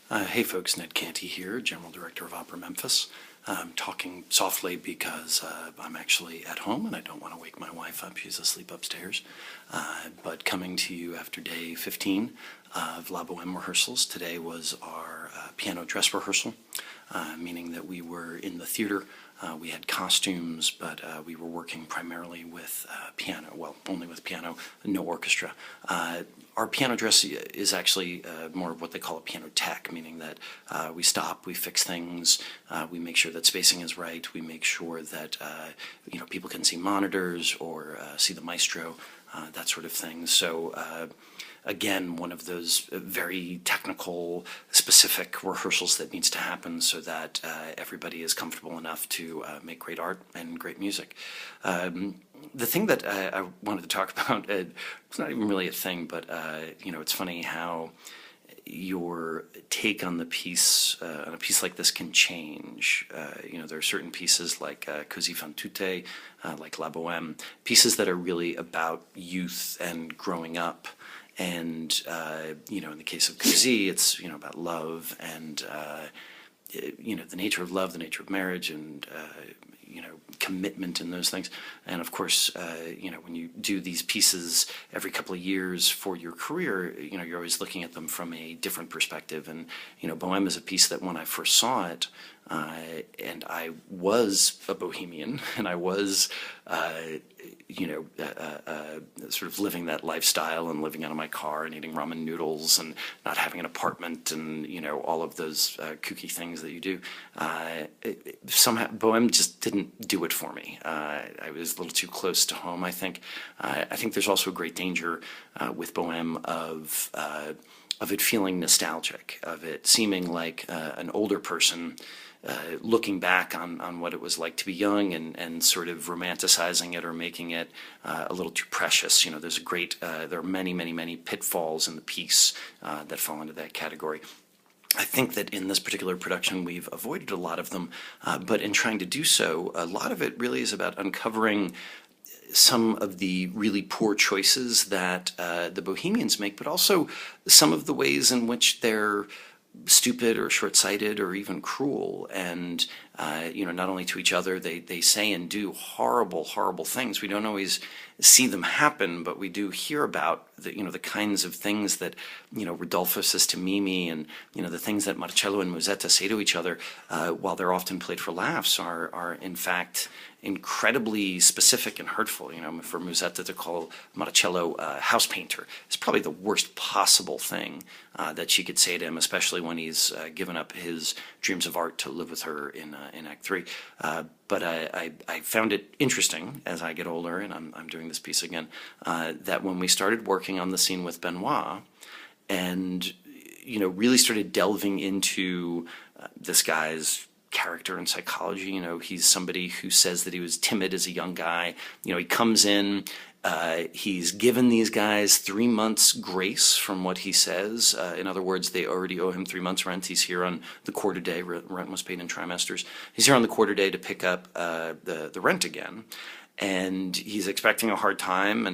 Hey folks, Ned Canty here, General Director of Opera Memphis. I'm talking softly because I'm actually at home and I don't want to wake my wife up. She's asleep upstairs. But coming to you after day 15 of La Boheme rehearsals, today was our piano dress rehearsal, meaning that we were in the theater. We had costumes, but we were working primarily with piano, well, only with piano, no orchestra. Our piano dress is actually more of what they call a piano tech, meaning that we stop, we fix things, we make sure that spacing is right, we make sure that people can see monitors or see the maestro, that sort of thing. So again, one of those very technical, specific rehearsals that needs to happen so that everybody is comfortable enough to make great art and great music. The thing that I wanted to talk about, it's not even really a thing, but it's funny how your take on the piece, on a piece like this, can change. There are certain pieces like Così fan tutte, like La Boheme, pieces that are really about youth and growing up. And, in the case of Così, it's, about love and, the nature of love, the nature of marriage, and, commitment and those things. And of course, when you do these pieces every couple of years for your career, you're always looking at them from a different perspective. And, Boheme is a piece that when I first saw it, and I was a bohemian, and I was, sort of living that lifestyle and living out of my car and eating ramen noodles and not having an apartment and, all of those kooky things that you do. Somehow, Boheme just didn't do it for me. I was a little too close to home, I think. I think there's also a great danger with Boheme of it feeling nostalgic, of it seeming like an older person looking back on what it was like to be young and sort of romanticizing it or making it a little too precious. There's there are many, many, many pitfalls in the piece that fall into that category. I think that in this particular production we've avoided a lot of them, but in trying to do so, a lot of it really is about uncovering some of the really poor choices that the Bohemians make, but also some of the ways in which they're stupid or short-sighted or even cruel. And not only to each other, they say and do horrible, horrible things. We don't always see them happen, but we do hear about the kinds of things that Rodolfo says to Mimi, and the things that Marcello and Musetta say to each other, while they're often played for laughs, are in fact incredibly specific and hurtful. For Musetta to call Marcello a house painter is probably the worst possible thing that she could say to him, especially when he's given up his dreams of art to live with her in Act 3. But I found it interesting as I get older, and I'm doing this piece again, that when we started working on the scene with Benoit and really started delving into this guy's character and psychology. He's somebody who says that he was timid as a young guy. He comes in, he's given these guys 3 months grace from what he says. In other words, they already owe him 3 months rent. He's here on the quarter day. Rent was paid in trimesters. He's here on the quarter day to pick up the rent again. And he's expecting a hard time,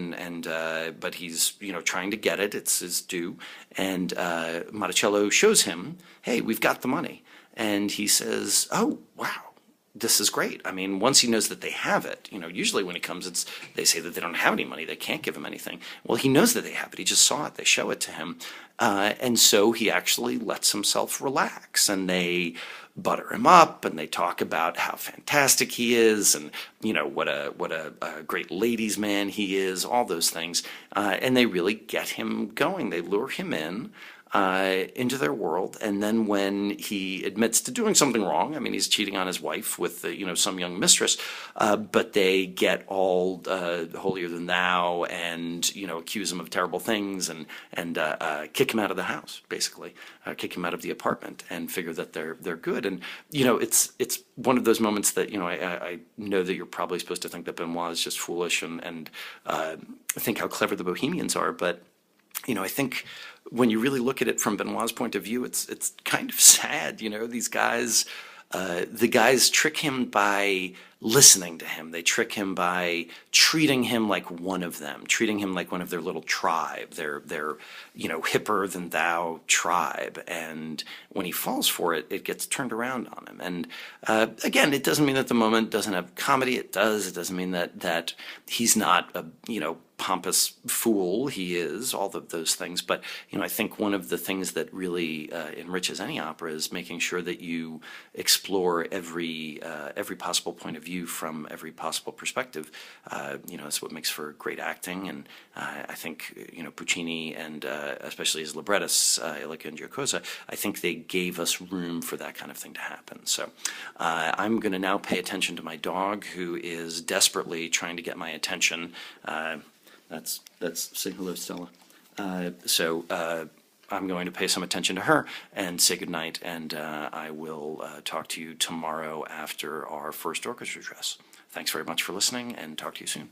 but he's trying to get it. It's his due. And Marcello shows him, hey, we've got the money. And he says, oh, wow, this is great. I mean, once he knows that they have it, usually when he comes, they say that they don't have any money. They can't give him anything. Well, he knows that they have it. He just saw it. They show it to him. And so he actually lets himself relax. And they butter him up, and they talk about how fantastic he is, and what a great ladies' man he is, all those things. And they really get him going. They lure him in into their world, and then when he admits to doing something wrong, I mean, he's cheating on his wife with some young mistress, but they get all holier than thou and accuse him of terrible things and kick him out of the house, basically, kick him out of the apartment, and figure that they're good. And it's one of those moments that I know that you're probably supposed to think that Benoit is just foolish and think how clever the Bohemians are, but I think when you really look at it from Benoit's point of view, it's kind of sad. These guys the guys trick him by listening to him. They trick him by treating him like one of them, treating him like one of their little tribe, their hipper than thou tribe. And when he falls for it, it gets turned around on him. And again, it doesn't mean that the moment doesn't have comedy. It does. It doesn't mean that he's not a pompous fool. He is all of those things. But I think one of the things that really enriches any opera is making sure that you explore every possible point of view from every possible perspective. That's what makes for great acting. And I think Puccini and especially his librettists, Illica and Giacosa, I think they gave us room for that kind of thing to happen. So I'm going to now pay attention to my dog, who is desperately trying to get my attention. That's say hello, Stella. I'm going to pay some attention to her and say goodnight, and I will talk to you tomorrow after our first orchestra dress. Thanks very much for listening, and talk to you soon.